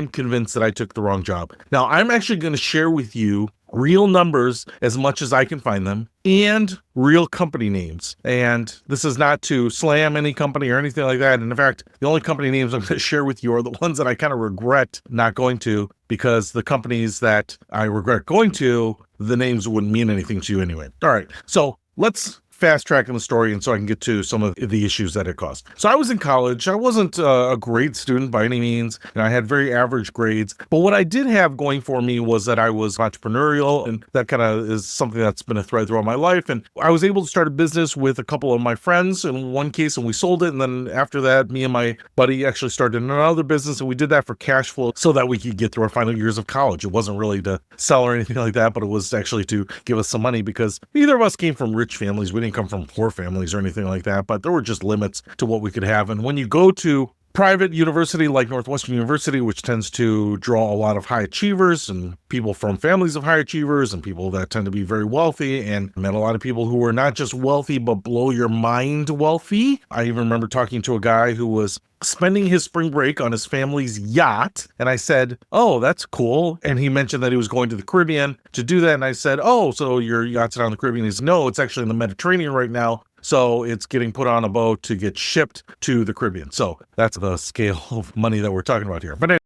I'm convinced that I took the wrong job. Now, I'm actually going to share with you real numbers as much as I can find them and real company names. And this is not to slam any company or anything like that. And in fact, the only company names I'm going to share with you are the ones that I kind of regret not going to, because the companies that I regret going to, the names wouldn't mean anything to you anyway. All right. So let's fast tracking the story, and so I can get to some of the issues that it caused. So I was in college. I wasn't a great student by any means, and I had very average grades. But what I did have going for me was that I was entrepreneurial, and that kind of is something that's been a thread throughout my life. And I was able to start a business with a couple of my friends in one case, and we sold it. And then after that, me and my buddy actually started another business, and we did that for cash flow so that we could get through our final years of college. It wasn't really to sell or anything like that, but it was actually to give us some money, because neither of us came from rich families. We didn't come from poor families or anything like that, but there were just limits to what we could have. And when you go to private university like Northwestern University, which tends to draw a lot of high achievers and people from families of high achievers and people that tend to be very wealthy, and met a lot of people who were not just wealthy, but blow your mind wealthy. I even remember talking to a guy who was spending his spring break on his family's yacht. And I said, "Oh, that's cool." And he mentioned that he was going to the Caribbean to do that. And I said, "Oh, so your yacht's out in the Caribbean?" He said, "No, it's actually in the Mediterranean right now. So it's getting put on a boat to get shipped to the Caribbean." So that's the scale of money that we're talking about here. But